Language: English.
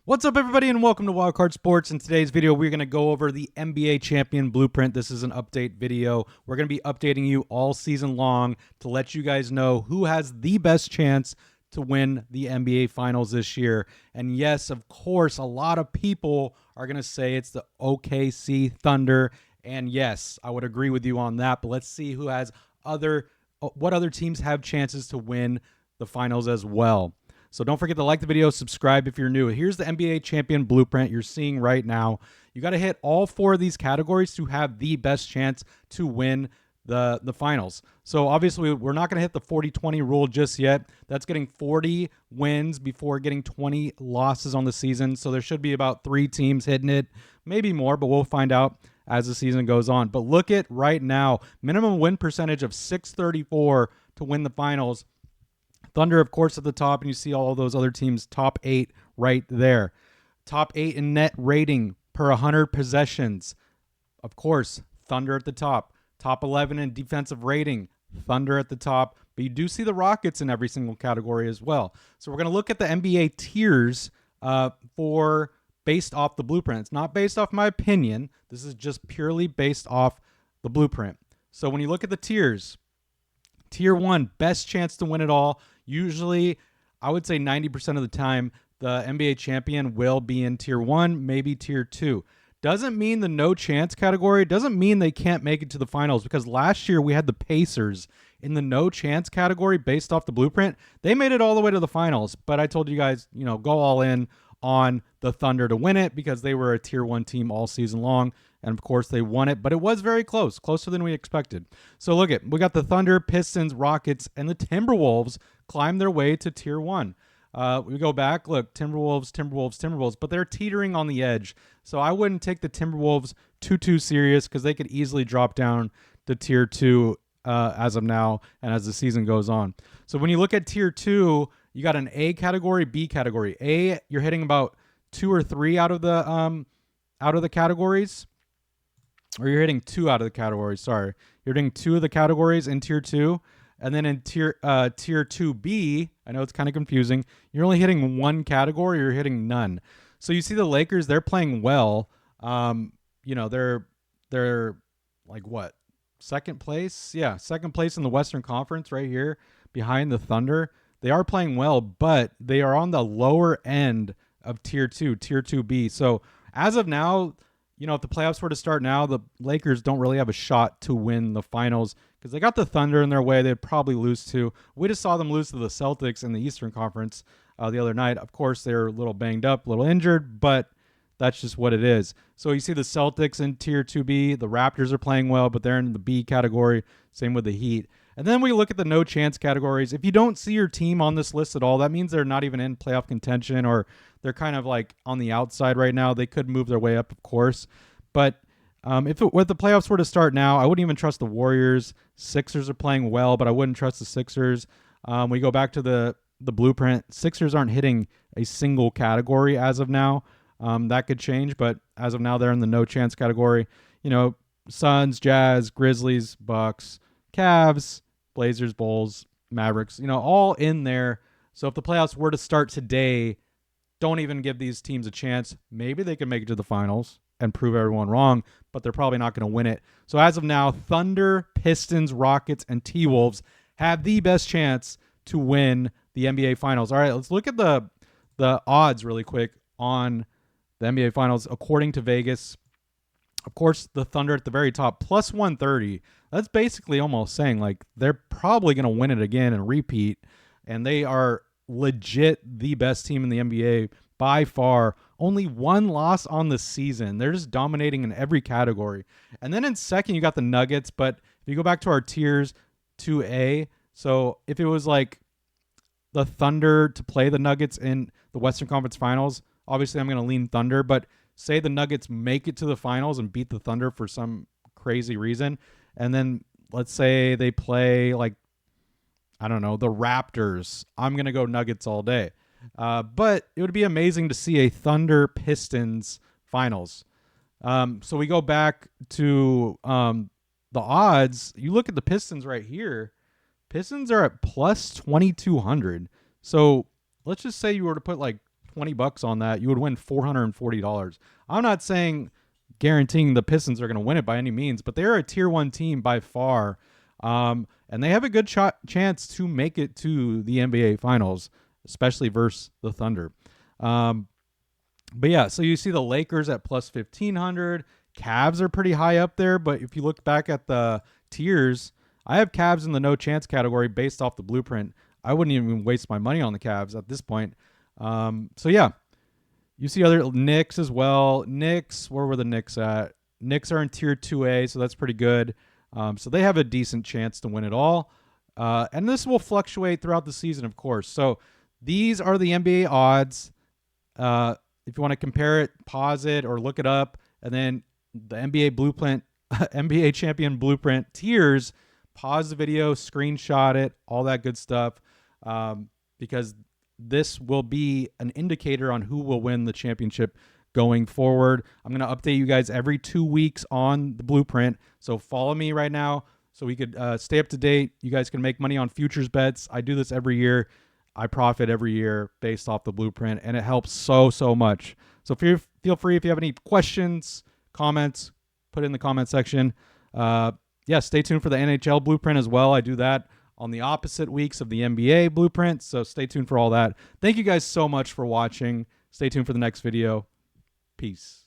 What's up, everybody, and welcome to Wildcard Sports. In today's video, we're going to go over the NBA Champion Blueprint. This is an update video. We're going to be updating you all season long to let you guys know who has the best chance to win the NBA Finals this year. And yes, of course, a lot of people are going to say it's the OKC Thunder. And yes, I would agree with you on that. But let's see who has what other teams have chances to win the finals as well. So don't forget to like the video, subscribe if you're new. Here's the NBA Champion Blueprint you're seeing right now. You got to hit all four of these categories to have the best chance to win the finals. So obviously we're not going to hit the 40-20 rule just yet. That's getting 40 wins before getting 20 losses on the season. So there should be about 3 teams hitting it, maybe more, but we'll find out as the season goes on. But look at right now, minimum win percentage of 634 to win the finals. Thunder, of course, at the top, and you see all those other teams, top 8 right there. Top 8 in net rating per 100 possessions. Of course, Thunder at the top. Top 11 in defensive rating, Thunder at the top. But you do see the Rockets in every single category as well. So we're going to look at the NBA tiers based off the blueprint. It's not based off my opinion. This is just purely based off the blueprint. So when you look at the tiers, Tier 1, best chance to win it all. Usually, I would say 90% of the time, the NBA champion will be in Tier 1, maybe Tier 2. Doesn't mean the no chance category, doesn't mean they can't make it to the finals, because last year we had the Pacers in the no chance category based off the blueprint. They made it all the way to the finals, but I told you guys, go all in on the Thunder to win it because they were a Tier 1 team all season long. And, of course, they won it, but it was very close, closer than we expected. So, look we got the Thunder, Pistons, Rockets, and the Timberwolves climb their way to Tier 1. We go back, look, Timberwolves, but they're teetering on the edge. So, I wouldn't take the Timberwolves too serious because they could easily drop down to Tier 2 as of now and as the season goes on. So, when you look at Tier 2, you got an A category, B category. A, you're hitting about 2 or 3 out of the categories. Or you're hitting 2 out of the categories, sorry. You're hitting 2 of the categories in Tier 2. And then in Tier 2B, I know it's kind of confusing, you're only hitting 1 category, you're hitting none. So you see the Lakers, they're playing well. They're like what? Second place? Yeah, second place in the Western Conference right here behind the Thunder. They are playing well, but they are on the lower end of Tier 2, Tier 2B. So as of now, if the playoffs were to start now, the Lakers don't really have a shot to win the finals because they got the Thunder in their way. They'd probably lose to. We just saw them lose to the Celtics in the Eastern Conference the other night. Of course, they're a little banged up, a little injured, but that's just what it is. So you see the Celtics in Tier 2B. The Raptors are playing well, but they're in the B category. Same with the Heat. And then we look at the no chance categories. If you don't see your team on this list at all, that means they're not even in playoff contention or they're kind of like on the outside right now. They could move their way up, of course. But if the playoffs were to start now, I wouldn't even trust the Warriors. Sixers are playing well, but I wouldn't trust the Sixers. We go back to the blueprint. Sixers aren't hitting a single category as of now. That could change, but as of now, they're in the no chance category. Suns, Jazz, Grizzlies, Bucks, Cavs, Blazers, Bulls, Mavericks, all in there. So if the playoffs were to start today, don't even give these teams a chance. Maybe they can make it to the finals and prove everyone wrong, but they're probably not going to win it. So as of now, Thunder, Pistons, Rockets, and T-Wolves have the best chance to win the NBA Finals. All right, let's look at the odds really quick on the NBA Finals. According to Vegas, of course, the Thunder at the very top, plus 130. That's basically almost saying like they're probably going to win it again and repeat, and they are legit the best team in the NBA by far. Only 1 loss on the season. They're just dominating in every category. And then in second, you got the Nuggets. But if you go back to our tiers, 2A, so if it was like the Thunder to play the Nuggets in the Western Conference Finals, obviously I'm going to lean Thunder. But say the Nuggets make it to the finals and beat the Thunder for some crazy reason. And then let's say they play like, I don't know, the Raptors. I'm going to go Nuggets all day. But it would be amazing to see a Thunder Pistons finals. So we go back to the odds. You look at the Pistons right here. Pistons are at plus 2,200. So let's just say you were to put like $20 on that, you would win $440. I'm not saying guaranteeing the Pistons are going to win it by any means, but they're a tier 1 team by far. And they have a good chance to make it to the NBA Finals, especially versus the Thunder. But yeah, so you see the Lakers at plus 1,500. Cavs are pretty high up there, but if you look back at the tiers, I have Cavs in the no chance category based off the blueprint. I wouldn't even waste my money on the Cavs at this point. So yeah, you see other Knicks as well. Knicks, where were the Knicks at? Knicks are in tier 2A, so that's pretty good. So they have a decent chance to win it all. And this will fluctuate throughout the season, of course. So these are the NBA odds. If you want to compare it, pause it or look it up. And then the NBA blueprint, NBA champion blueprint tiers, pause the video, screenshot it, all that good stuff. Because this will be an indicator on who will win the championship going forward. I'm going to update you guys every 2 weeks on the blueprint. So follow me right now so we could stay up to date. You guys can make money on futures bets. I do this every year. I profit every year based off the blueprint, and it helps so much. So feel free if you have any questions, comments, put it in the comment section. Yeah, stay tuned for the NHL blueprint as well. I do that on the opposite weeks of the NBA blueprint, so stay tuned for all that. Thank you guys so much for watching. Stay tuned for the next video. Peace.